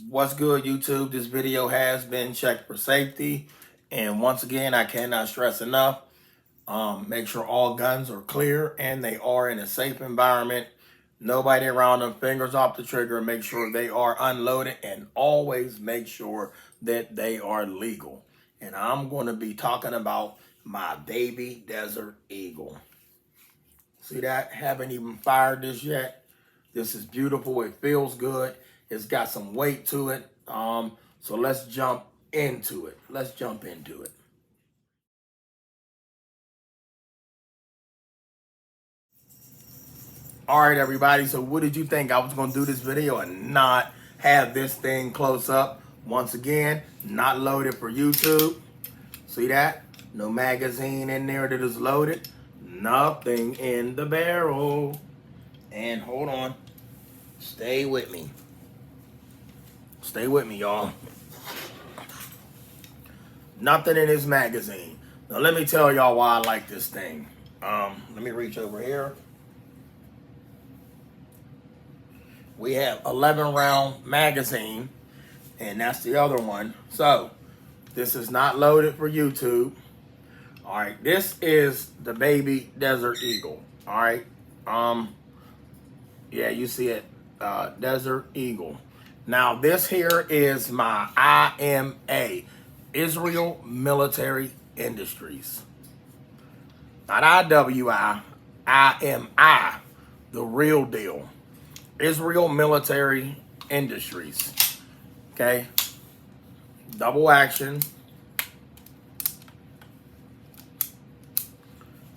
What's good, YouTube? This video has been checked for safety. And once again, I cannot stress enough, make sure all guns are clear and they are in a safe environment. Nobody around them, fingers off the trigger. Make sure they are unloaded and always make sure that they are legal. And I'm going to be talking about my baby Desert Eagle. See that? Haven't even fired this yet. This is beautiful. It feels good. It's got some weight to it. So let's jump into it. Let's jump into it. All right, everybody. So what did you think? I was going to do this video and not have this thing close up. Once again, not loaded for YouTube. See that? No magazine in there that is loaded. Nothing in the barrel. And hold on. Stay with me. Stay with me, y'all. Nothing in this magazine. Now, let me tell y'all why I like this thing. Let me reach over here. We have 11 round magazine, and that's the other one. So, this is not loaded for YouTube. All right, this is the baby Desert Eagle. All right. Yeah, you see it, Desert Eagle. Now, this here is my IMA, Israel Military Industries. Not IWI, IMI, the real deal. Israel Military Industries. Okay? Double action.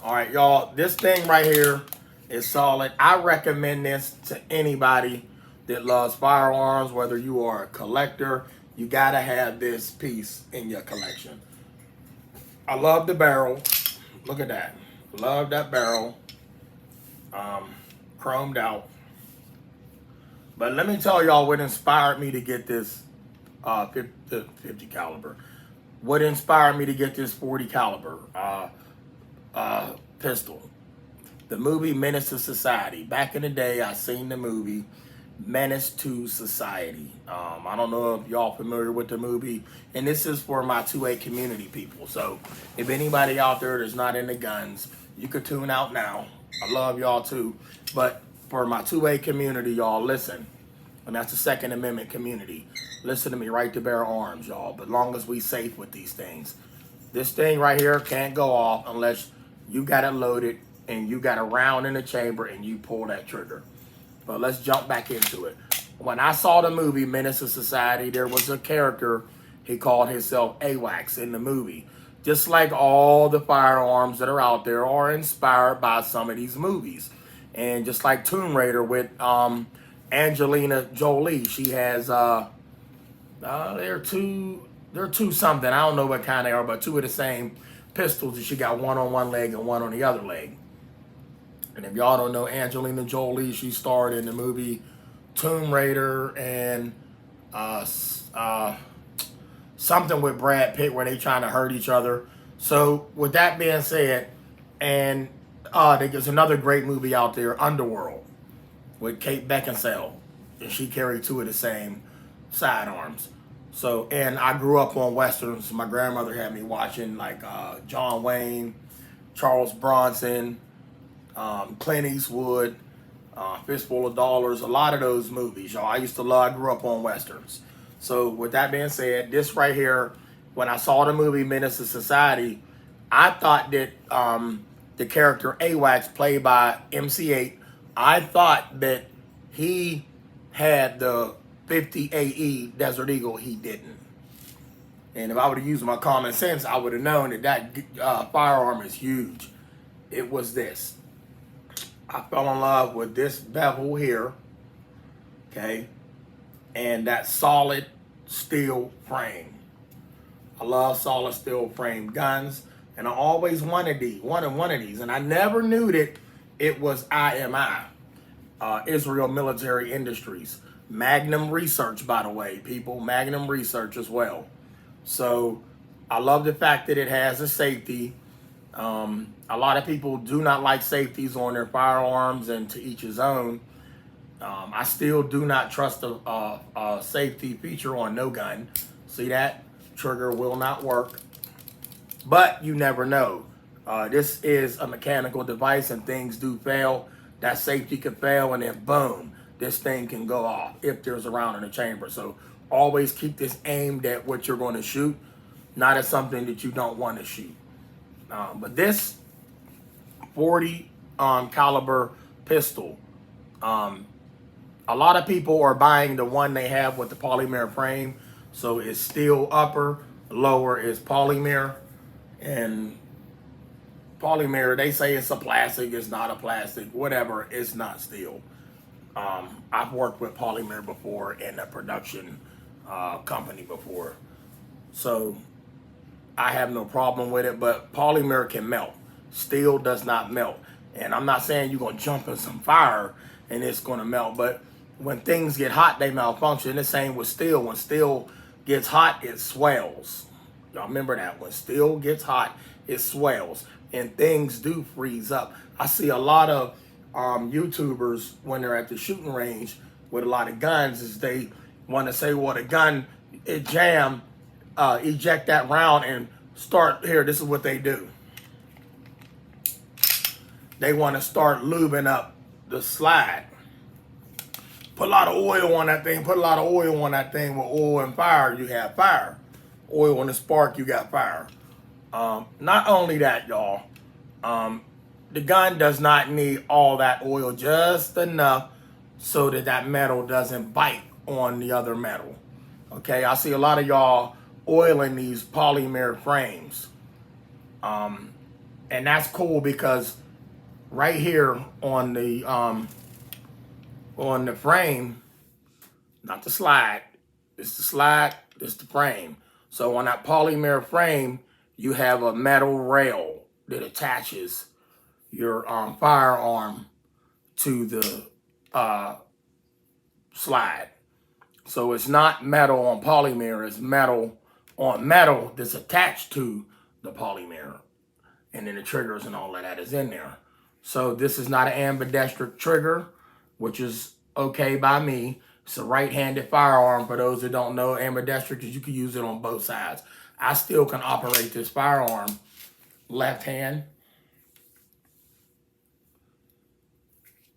All right, y'all, this thing right here is solid. I recommend this to anybody that loves firearms, whether you are a collector. You gotta have this piece in your collection. I love the barrel. Look at that. Love that barrel. Chromed out. But let me tell y'all what inspired me to get this 50 caliber. What inspired me to get this 40 caliber pistol. The movie Menace to Society. Back in the day, I seen the movie Menace to Society. I don't know if y'all familiar with the movie, and this is for my 2A community people. So if anybody out there that's not into guns, you could tune out now. I love y'all too. But for my 2A community, y'all, listen. And that's the Second Amendment community. Listen to me, right to bear arms, y'all. But long as we safe with these things. This thing right here can't go off unless you got it loaded and you got a round in the chamber and you pull that trigger. But let's jump back into it. When I saw the movie Menace to Society, there was a character, he called himself AWACS in the movie. Just like all the firearms that are out there are inspired by some of these movies. And just like Tomb Raider with Angelina Jolie, she has, they're two something. I don't know what kind they are, but two of the same pistols. And she got one on one leg and one on the other leg. And if y'all don't know Angelina Jolie, she starred in the movie Tomb Raider and something with Brad Pitt where they trying to hurt each other. So with that being said, and there's another great movie out there, Underworld, with Kate Beckinsale, and she carried two of the same sidearms. So, and I grew up on westerns. My grandmother had me watching like John Wayne, Charles Bronson, Clint Eastwood, Fistful of Dollars, a lot of those movies, y'all. I grew up on westerns. So with that being said, this right here, when I saw the movie Menace to Society, I thought that the character AWACS, played by MC8, I thought that he had the 50 AE Desert Eagle. He didn't. And if I would have used my common sense, I would have known that that firearm is huge. It was this. I fell in love with this bevel here, okay, and that solid steel frame. I love solid steel frame guns, and I always wanted one of these, and I never knew that it was IMI, Israel Military Industries. Magnum Research, by the way, people, Magnum Research as well. So I love the fact that it has a safety. A lot of people do not like safeties on their firearms, and to each his own. I still do not trust a safety feature on no gun. See that? Trigger will not work. But you never know. This is a mechanical device and things do fail. That safety could fail and then boom, this thing can go off if there's a round in the chamber. So always keep this aimed at what you're going to shoot, not at something that you don't want to shoot. But this 40 caliber pistol, a lot of people are buying the one they have with the polymer frame. So it's steel upper, lower is polymer. And polymer, they say it's a plastic, it's not a plastic, whatever, it's not steel. I've worked with polymer before in a production company before. So I have no problem with it, but polymer can melt. Steel does not melt. And I'm not saying you're gonna jump in some fire and it's gonna melt, but when things get hot, they malfunction. The same with steel. When steel gets hot, it swells. Y'all remember that. When steel gets hot, it swells and things do freeze up. I see a lot of YouTubers when they're at the shooting range with a lot of guns is they want to say, well, the gun, it jammed, eject that round and start here. This is what they do. They want to start lubing up the slide. Put a lot of oil on that thing. Put a lot of oil on that thing. With oil and fire, you have fire. Oil on the spark, you got fire. Not only that, y'all, the gun does not need all that oil, just enough so that that metal doesn't bite on the other metal. Okay, I see a lot of y'all oiling these polymer frames. And that's cool because right here on the frame, not the slide, it's the slide, it's the frame. So on that polymer frame, you have a metal rail that attaches your firearm to the slide. So it's not metal on polymer, it's metal on metal that's attached to the polymer. And then the triggers and all of that is in there. So this is not an ambidextrous trigger, which is okay by me. It's a right-handed firearm. For those that don't know, ambidextrous, because you can use it on both sides. I still can operate this firearm left hand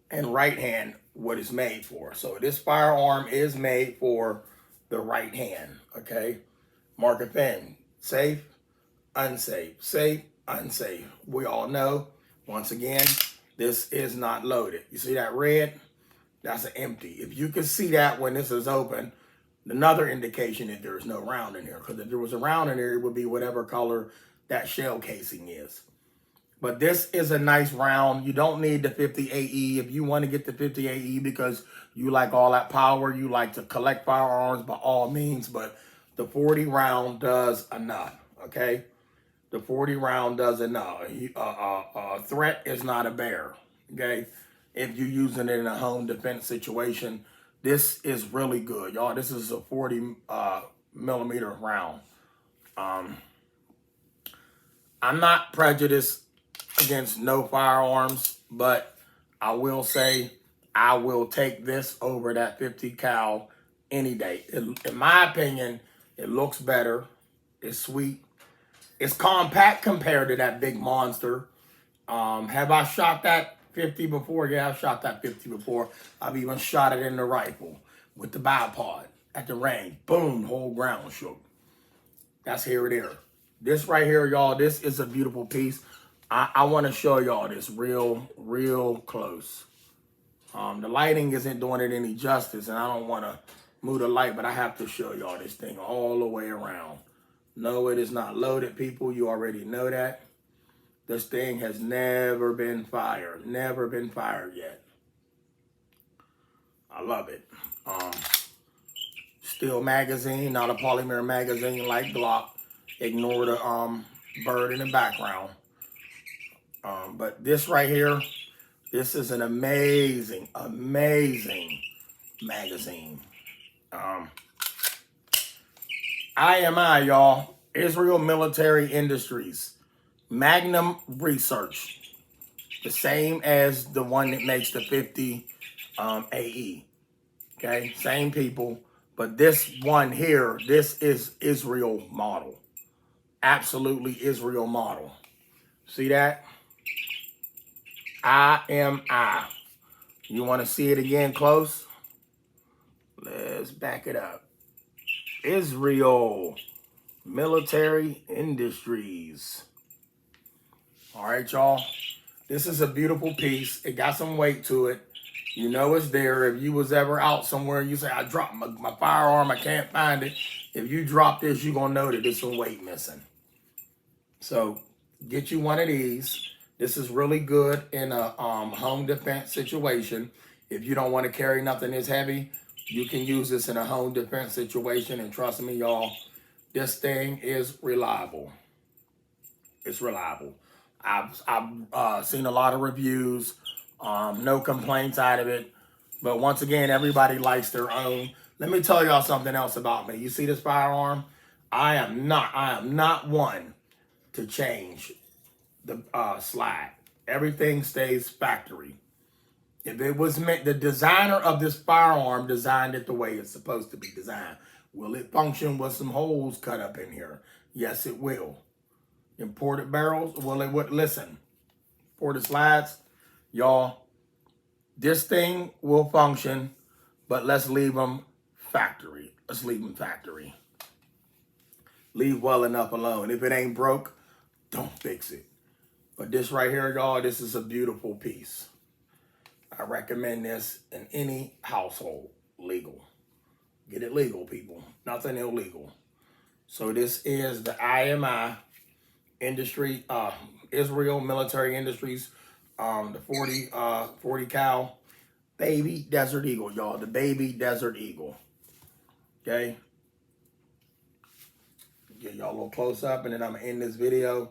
and right hand, what it's made for. So this firearm is made for the right hand, okay? Market pen, safe, unsafe, safe, unsafe. We all know, once again, this is not loaded. You see that red? That's an empty. If you can see that when this is open, another indication that there's no round in here. Because if there was a round in here, it would be whatever color that shell casing is. But this is a nice round. You don't need the 50 AE. If you want to get the 50 AE because you like all that power, you like to collect firearms, by all means. But the 40 round does enough, okay? The 40 round does enough. A threat is not a bear, okay? If you're using it in a home defense situation, this is really good, y'all. This is a 40 millimeter round. I'm not prejudiced against no firearms, but I will say I will take this over that 50 cal any day. In my opinion, it looks better. It's sweet. It's compact compared to that big monster. Have I shot that 50 before? Yeah, I've shot that 50 before. I've even shot it in the rifle with the bipod at the range. Boom, whole ground shook. That's here it is. This right here, y'all, this is a beautiful piece. I want to show y'all this real close. The lighting isn't doing it any justice, and I don't want to move the light, but I have to show y'all this thing all the way around. No, it is not loaded, people. You already know that. This thing has never been fired. Never been fired yet. I love it. Steel magazine, not a polymer magazine like Glock. Ignore the bird in the background. But this right here, this is an amazing magazine. IMI, y'all, Israel Military Industries, Magnum Research, the same as the one that makes the 50 AE. Okay, same people, but this one here, this is Israel model. Absolutely Israel model. See that? IMI. You want to see it again close? Let's back it up. Israel Military Industries. All right, y'all. This is a beautiful piece. It got some weight to it. You know it's there. If you was ever out somewhere and you say, I dropped my firearm, I can't find it. If you drop this, you're going to know that there's some weight missing. So get you one of these. This is really good in a home defense situation. If you don't want to carry nothing as heavy, you can use this in a home defense situation. And trust me, y'all, this thing is reliable. It's reliable. I've seen a lot of reviews, no complaints out of it. But once again, everybody likes their own. Let me tell y'all something else about me. You see this firearm? I am not one to change the slide. Everything stays factory. If it was meant, the designer of this firearm designed it the way it's supposed to be designed. Will it function with some holes cut up in here? Yes, it will. Imported barrels, well, it would. Listen, imported slides, y'all, this thing will function, but let's leave them factory. Let's leave them factory. Leave well enough alone. If it ain't broke, don't fix it. But this right here, y'all, this is a beautiful piece. I recommend this in any household. Legal. Get it legal, people. Nothing illegal. So this is the IMI industry, Israel Military Industries, the 40 cal baby Desert Eagle, y'all. The baby Desert Eagle. Okay. Get y'all a little close up, and then I'm gonna end this video.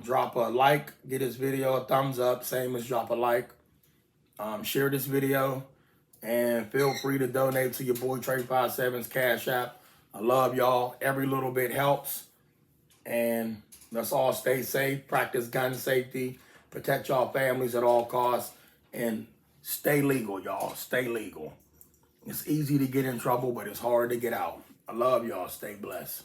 Drop a like, get this video a thumbs up, same as drop a like. Share this video, and feel free to donate to your boy Trey 57's Cash App. I love y'all. Every little bit helps. And let's all stay safe, practice gun safety, protect y'all families at all costs, and stay legal, y'all. Stay legal. It's easy to get in trouble, but it's hard to get out. I love y'all. Stay blessed.